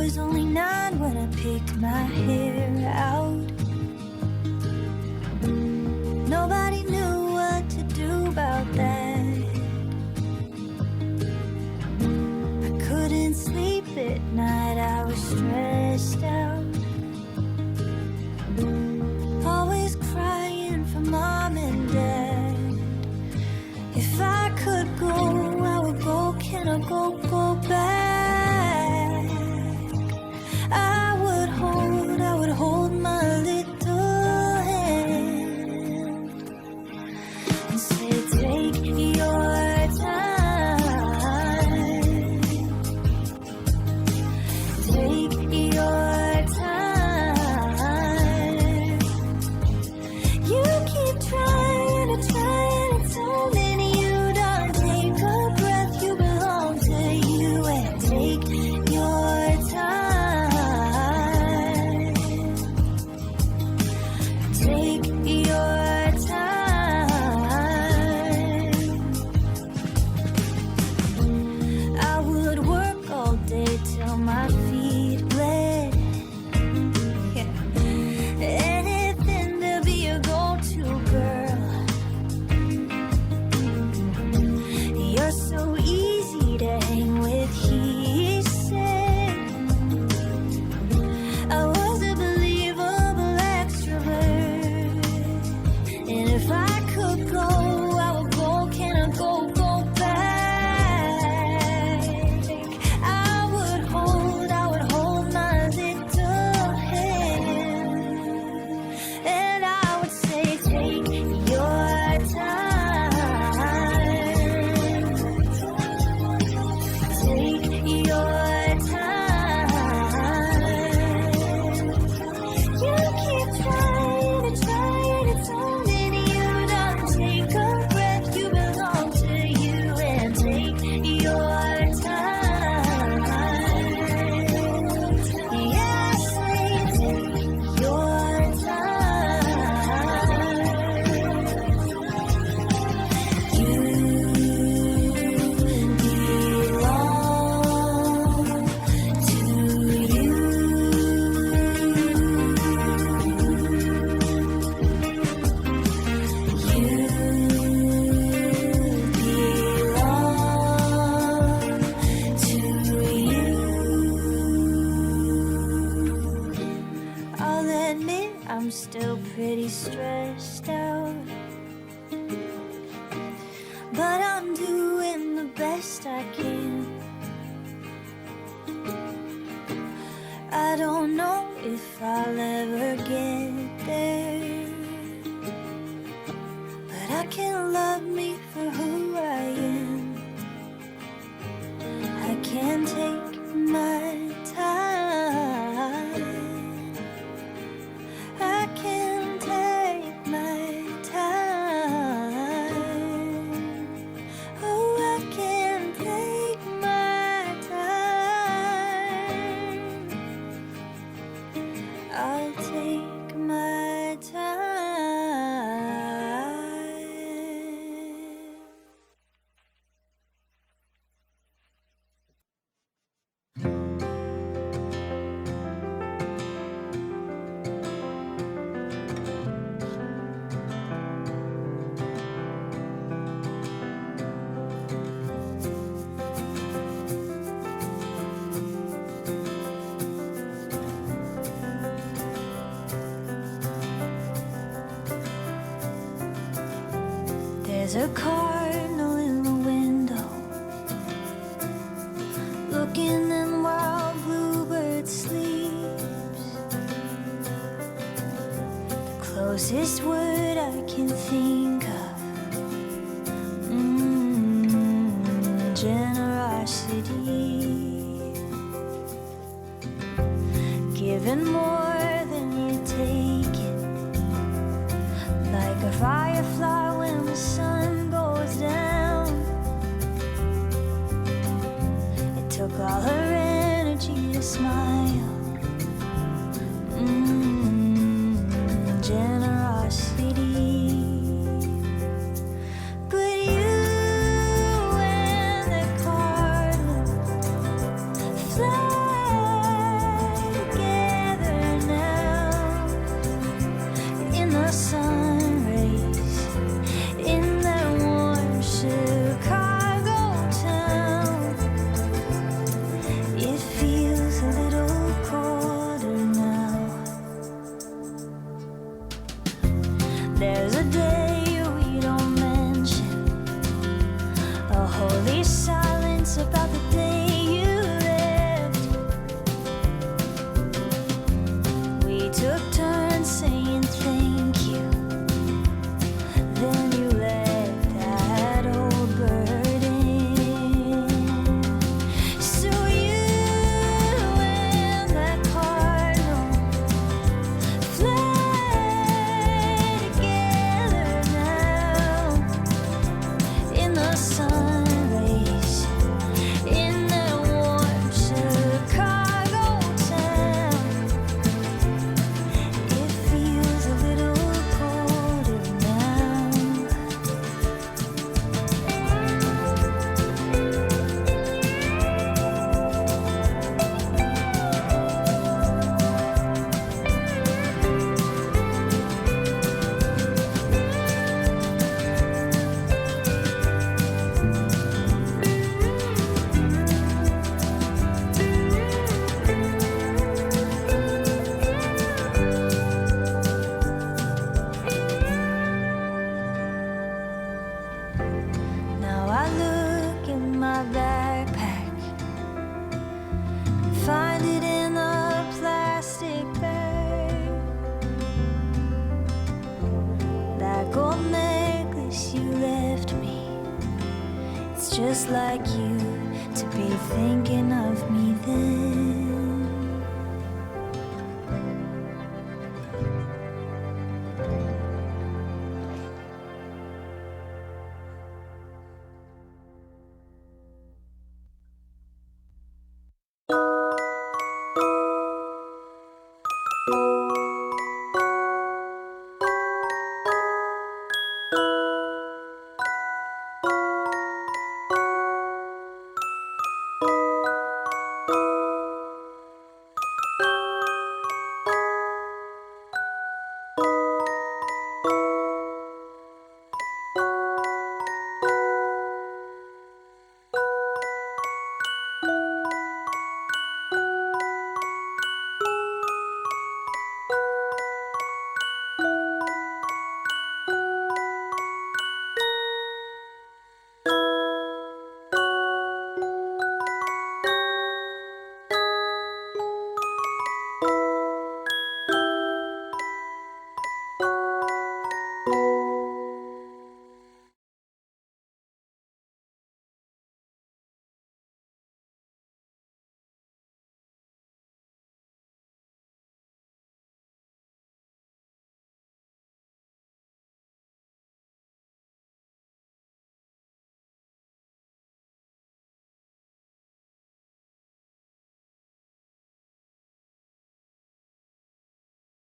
was only 9 when I picked my hair out. Nobody knew what to do about that. I couldn't sleep at night, I was stressed out. Always crying for mom and dad. If I could go, I would go. Can I go back? I would hold my little hand and say, take your time. Take your time. You keep trying and trying and telling you don't take a breath. You belong to you and take your time. Take your time. I would work all day till my feet bled. Yeah. Anything to be a go-to girl. You're so easy to hang with, he said. I was a believable extrovert. And if I could go, I would go. Can I go back? I would hold my little hand. And I would say, take your time. Take your time. You keep trying and trying and telling you don't take a breath. You belong to you and take your time. Yeah, I say take your time. You belong to you. I'll admit I'm still pretty stressed out, but I'm doing the best I can. I don't know if I'll ever get there, but I can love me for who I am. I can take my time. I can take my time. Oh, I can take my time. I'll take my time. There's a cardinal in the window, looking in while bluebird sleeps. The closest word I can think of, generosity. Giving more than you take it, like a firefly when the sun goes down. It took all her energy to smile. Generosity. But you and the cardinal fly There's a day we don't mention, a holy silence about the day you left. We took turns saying thank you, then you let that old bird in. So you and that cardinal fly together now in the sun rays, in that warm Chicago town. It feels a little colder now. Now I look in my backpack, find it in a plastic bag. That gold necklace you left me, it's just like you to be thinking of me then.